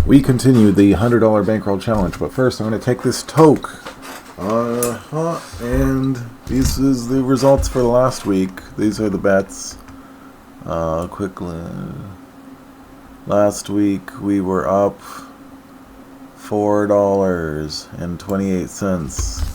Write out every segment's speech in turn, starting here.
we continue the $100 bankroll challenge. But first, I'm going to take this toke. And this is the results for the last week. These are the bets. Quickly. Last week we were up $4.28.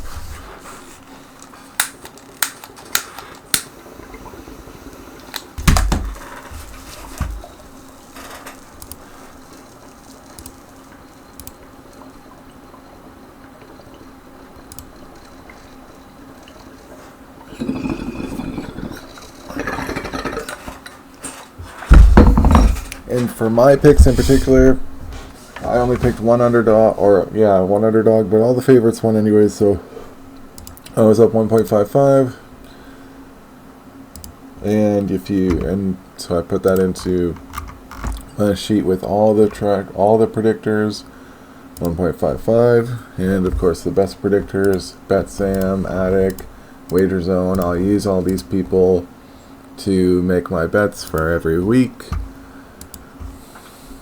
And for my picks in particular, I only picked one underdog, one underdog, but all the favorites won anyways, so I was up 1.55. And so I put that into a sheet with all the predictors, 1.55, and of course the best predictors, BetSam, Attic, Wager Zone. I'll use all these people to make my bets for every week.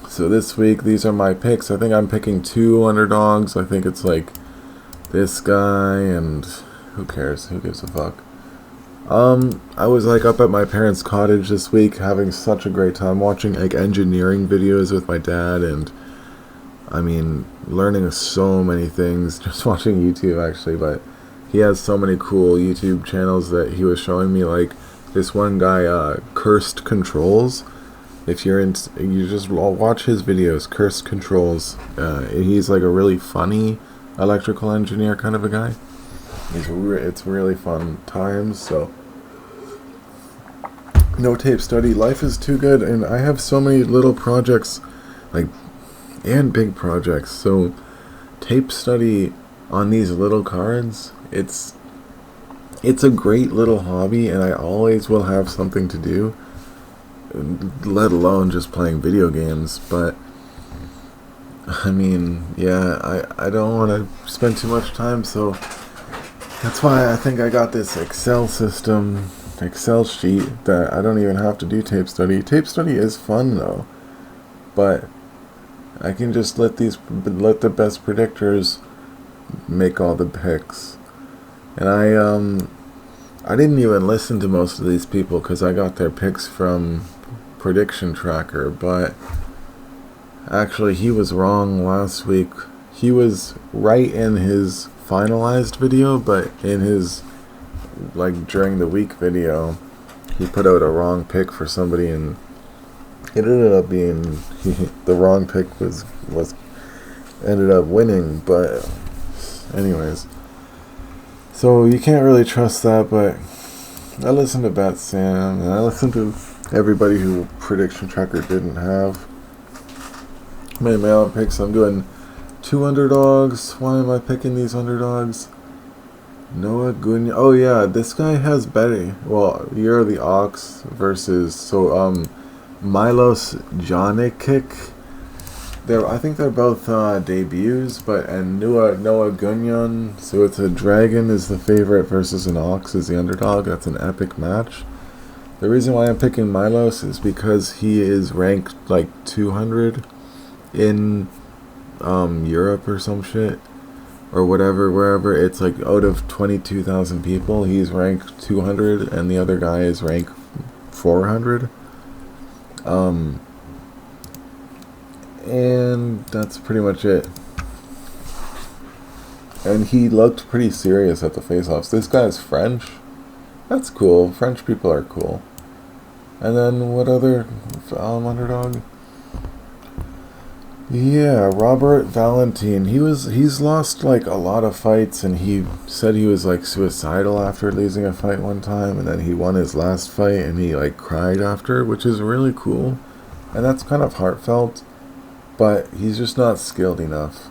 So this week, these are my picks. I think I'm picking two underdogs. I think it's like this guy and who cares? Who gives a fuck? I was like up at my parents' cottage this week having such a great time watching like engineering videos with my dad, and I mean learning so many things just watching YouTube actually, but he has so many cool YouTube channels that he was showing me, like this one guy, Cursed Controls. If you're you just watch his videos, Cursed Controls. He's like a really funny electrical engineer kind of a guy. It's really fun times. So no tape study. Life is too good, and I have so many little projects, and big projects. So tape study on these little cards. It's a great little hobby, and I always will have something to do, let alone just playing video games. But I mean, yeah, I don't want to spend too much time, so that's why I think I got this Excel sheet that I don't even have to do tape study. Tape study is fun though, but I can just let the best predictors make all the picks. And I didn't even listen to most of these people because I got their picks from Prediction Tracker, but actually he was wrong last week. He was right in his finalized video, but in his during the week video he put out a wrong pick for somebody, and it ended up being the wrong pick ended up winning. But anyways, so you can't really trust that, but I listened to BetSam, and I listened to everybody who Prediction Tracker didn't have. My own picks, I'm doing two underdogs. Why am I picking these underdogs? Noah Gunya. Oh yeah, this guy has Betty. Well, you're the Ox versus Milos Janikic. I think they're both debuts, and Noah Gunyan. So it's a dragon is the favorite versus an ox is the underdog. That's an epic match. The reason why I'm picking Milos is because he is ranked 200 in Europe or some shit, or whatever, wherever. It's out of 22,000 people, he's ranked 200, and the other guy is ranked 400. And that's pretty much it. And he looked pretty serious at the face-offs. This guy's French. That's cool. French people are cool. And then what other underdog? Yeah, Robert Valentin. He's lost a lot of fights, and he said he was suicidal after losing a fight one time, and then he won his last fight and he cried after, which is really cool. And that's kind of heartfelt, but he's just not skilled enough.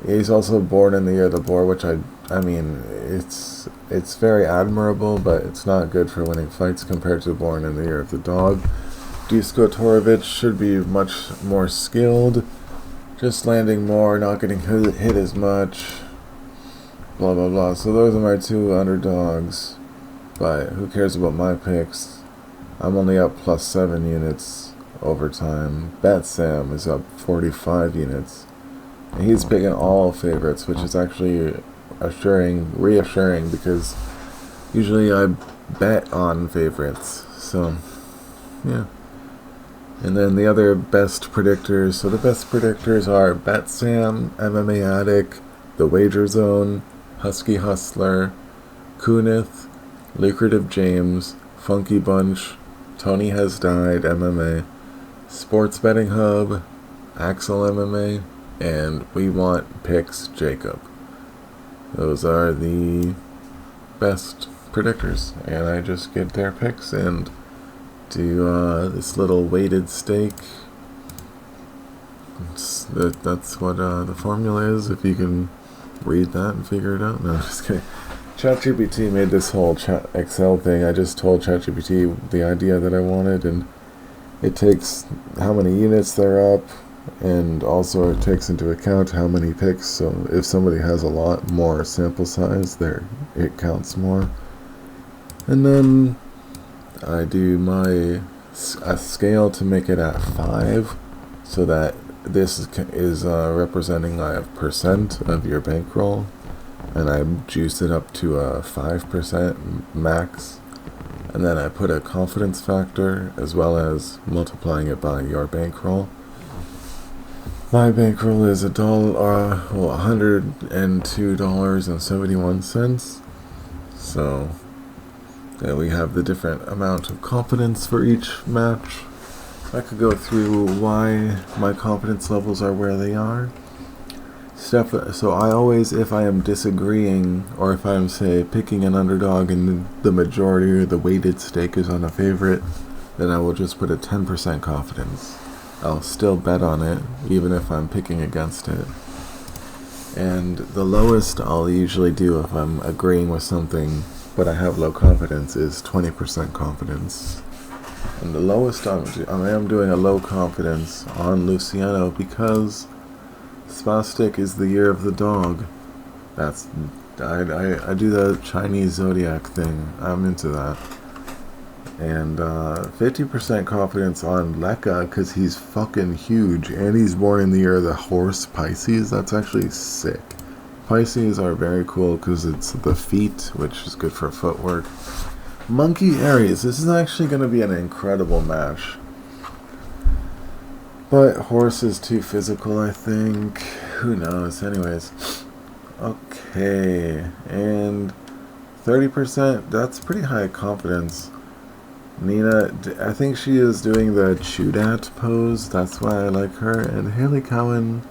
He's also born in the year of the boar, which I mean, it's very admirable, but it's not good for winning fights compared to born in the year of the dog. Dusko Torovic should be much more skilled, just landing more, not getting hit as much, blah blah blah. So those are my two underdogs, but who cares about my picks? I'm only up +7 units overtime. Bet Sam is up 45 units. And he's picking all favorites, which is actually reassuring, because usually I bet on favorites. So, yeah. And then the other best predictors. So the best predictors are Bet Sam, MMA Addict, The Wager Zone, Husky Hustler, Kunith, Lucrative James, Funky Bunch, Tony Has Died MMA, Sports Betting Hub, Axel MMA, and We Want Picks Jacob. Those are the best predictors, and I just get their picks and do this little weighted stake. That's what the formula is, if you can read that and figure it out. No, I'm just kidding. ChatGPT made this whole Excel thing. I just told ChatGPT the idea that I wanted, and it takes how many units they're up, and also it takes into account how many picks. So if somebody has a lot more sample size, it counts more. And then I do a scale to make it at 5, so that this is representing a percent of your bankroll, and I juice it up to a 5% max, and then I put a confidence factor as well as multiplying it by your bankroll. My bankroll is $102.71. So we have the different amount of confidence for each match. I could go through why my confidence levels are where they are. So I always, if I am disagreeing, or if I'm, say, picking an underdog and the majority or the weighted stake is on a favorite, then I will just put a 10% confidence. I'll still bet on it, even if I'm picking against it. And the lowest I'll usually do if I'm agreeing with something but I have low confidence is 20% confidence. And the lowest I am doing a low confidence on Luciano because Spastic is the year of the dog. I do the Chinese zodiac thing. I'm into that. And 50% confidence on Lekka because he's fucking huge, and he's born in the year of the horse Pisces. That's actually sick. Pisces are very cool because it's the feet, which is good for footwork. Monkey Aries. This is actually going to be an incredible match. But horse is too physical, I think. Who knows? Anyways. Okay. And 30%, that's pretty high confidence. Nina, I think she is doing the Chudat pose. That's why I like her. And Haley Cowan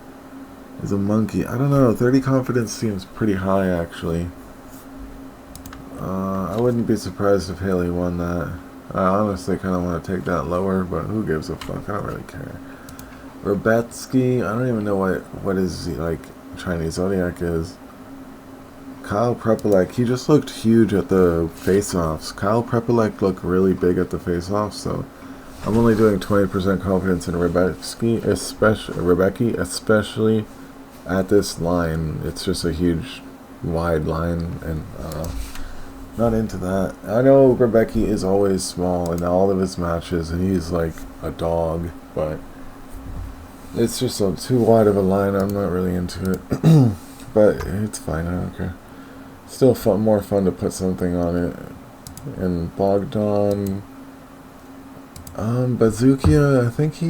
is a monkey. I don't know. 30 confidence seems pretty high, actually. I wouldn't be surprised if Haley won that. I honestly kind of want to take that lower, but who gives a fuck? I don't really care. Rebetsky, I don't even know what his like Chinese zodiac is. Kyle Prepelek, he just looked huge at the face-offs. Kyle Prepelek looked really big at the face-offs, so I'm only doing 20% confidence in Rebetsky, especially at this line. It's just a huge, wide line, and not into that. I know Rebecki is always small in all of his matches, and he's like a dog, but it's just too wide of a line. I'm not really into it, but it's fine. I don't care. Still more fun to put something on it. And Bogdan, Bazookia, I think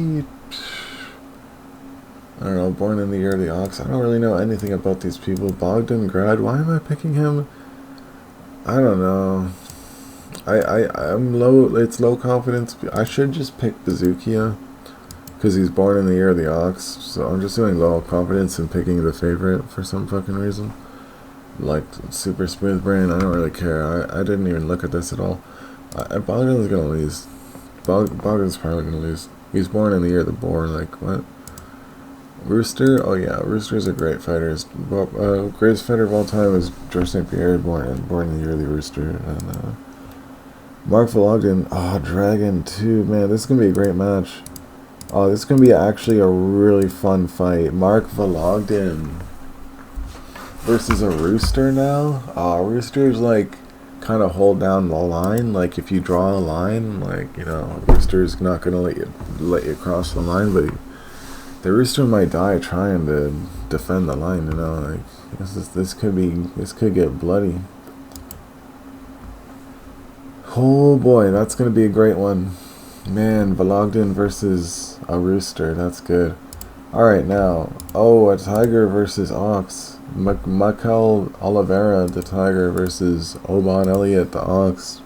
I don't know, born in the year of the ox. I don't really know anything about these people. Bogdan Grad, why am I picking him? I don't know. I'm low. It's low confidence. I should just pick Bazookia because he's born in the year of the ox. So I'm just doing low confidence and picking the favorite for some fucking reason. Like super smooth brain. I don't really care. I didn't even look at this at all. Bogdan's gonna lose. Bogdan's probably gonna lose. He's born in the year of the boar. Like what? Rooster? Oh yeah, Rooster's a great fighter. Greatest fighter of all time is George St. Pierre, born in the year of the Rooster. And Mark Vologden, Dragon 2. Man, this is going to be a great match. This is going to be actually a really fun fight. Mark Vologden versus a Rooster now? Rooster's like kind of hold down the line. Like if you draw a line, like, you know, rooster's not gonna let you cross the line, but the rooster might die trying to defend the line. You know, like this could get bloody. Oh boy, that's gonna be a great one, man. Vologden versus a rooster. That's good. All right, now, a tiger versus ox. Michael Oliveira, the tiger, versus Oban Elliott, the ox.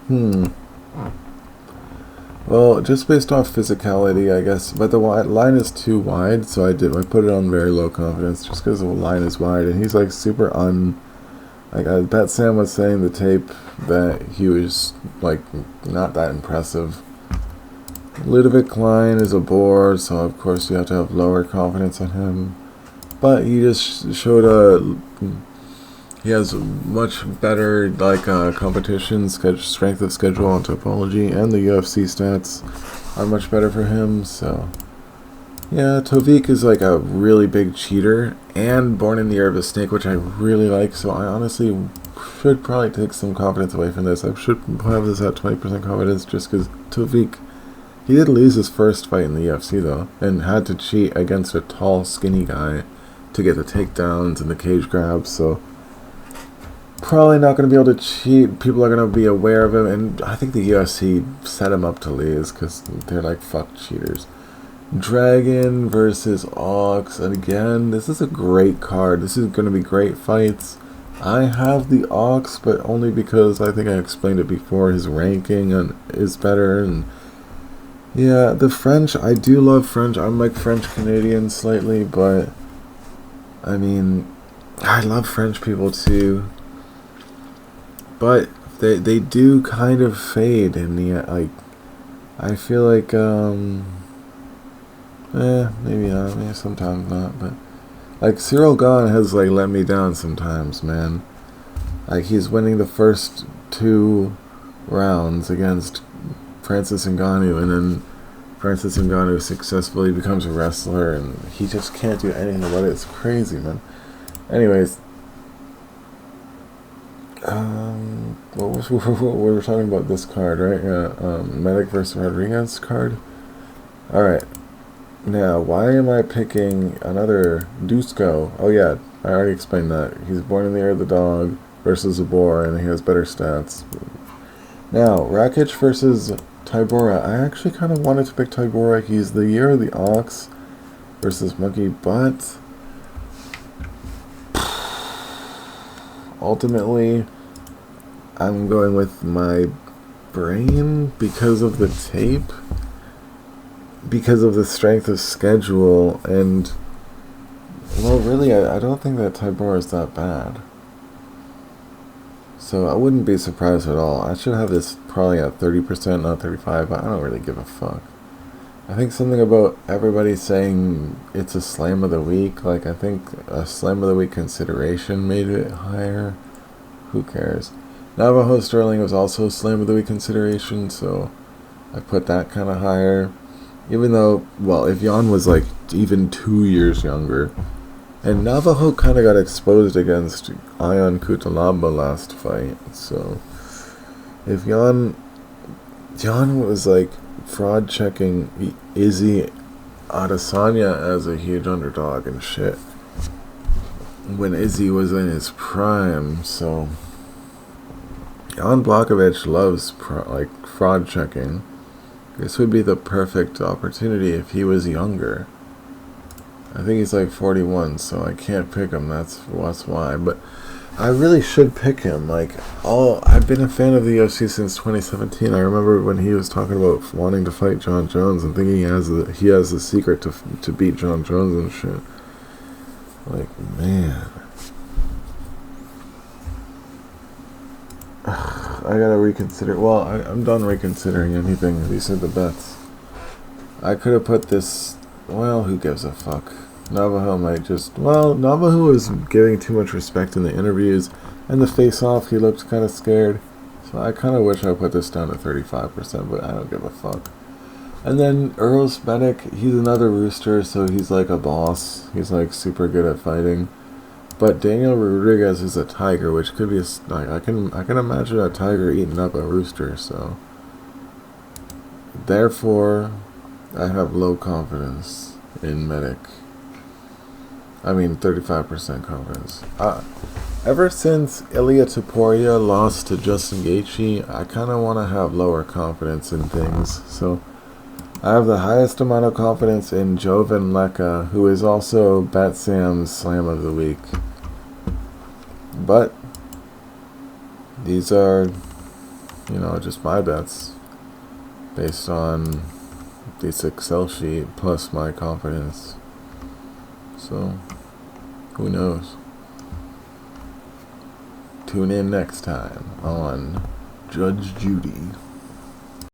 Well, just based off physicality, I guess. But the line is too wide, so I put it on very low confidence, just because the line is wide, and he's like super like I bet Sam was saying the tape that he was like not that impressive. Ludovic Klein is a bore, so of course you have to have lower confidence on him. But he just showed he has much better like competition strength of schedule and topology, and the UFC stats are much better for him. So yeah, Tovik is like a really big cheater and born in the year of a snake, which I really like. So I honestly should probably take some confidence away from this. I should have this at 20% confidence, just because Tovik, he did lose his first fight in the UFC though, and had to cheat against a tall, skinny guy to get the takedowns and the cage grabs. So probably not going to be able to cheat. People are going to be aware of him, and I think the UFC set him up to lose because they're like, fuck cheaters. Dragon versus Ox, and again, this is a great card. This is going to be great fights. I have the Ox, but only because I think I explained it before. His ranking is better, and yeah, the French, I do love French. I'm like French Canadian slightly, but I mean, I love French people too. But they do kind of fade in the like. I feel like maybe not, maybe sometimes not, but like Cyril Gane has like let me down sometimes, man. Like he's winning the first 2 rounds against Francis Ngannou, and then Francis Ngannou successfully becomes a wrestler, and he just can't do anything about it. It's crazy, man. Anyways, we were talking about this card, right? Yeah, Medic versus Rodriguez card. All right. Now, why am I picking another Dusko? Oh yeah, I already explained that. He's born in the year of the dog versus a boar, and he has better stats. Now, Rakic versus Tybura. I actually kind of wanted to pick Tybura. He's the year of the ox versus monkey, but ultimately, I'm going with my brain because of the tape, because of the strength of schedule, and well, really, I don't think that Tybura is that bad. So I wouldn't be surprised at all. I should have this probably at 30%, not 35%, but I don't really give a fuck. I think something about everybody saying it's a slam of the week, like I think a slam of the week consideration made it higher. Who cares? Navajo Sterling was also slam of the week consideration, so I put that kind of higher. Even though, well, if Jan was like even 2 years younger, and Navajo kind of got exposed against Ion Kutalaba last fight, so if Jan was like fraud checking Izzy Adesanya as a huge underdog and shit when Izzy was in his prime, so Jan Blachowicz loves fraud checking. This would be the perfect opportunity if he was younger. I think he's like 41, so I can't pick him. That's why. But I really should pick him. I've been a fan of the UFC since 2017. I remember when he was talking about wanting to fight John Jones and thinking he has the secret to beat John Jones and shit. Like, man, I gotta reconsider. Well, I'm done reconsidering anything. These are the bets. I could have put this. Well, who gives a fuck? Navajo might just... Well, Navajo was giving too much respect in the interviews, and the face-off, he looked kind of scared. So I kind of wish I put this down to 35%, but I don't give a fuck. And then Earls Medic, he's another rooster, so he's like a boss. He's like super good at fighting. But Daniel Rodriguez is a tiger, which could be like I can imagine a tiger eating up a rooster. So therefore, I have low confidence in Medic. I mean, 35% confidence. Ever since Ilya Taporia lost to Justin Gaethje, I kind of want to have lower confidence in things. So I have the highest amount of confidence in Jovan Leka, who is also Bat Sam's Slam of the Week. But these are, just my bets based on this Excel sheet plus my confidence. So, who knows? Tune in next time on Judge Judy.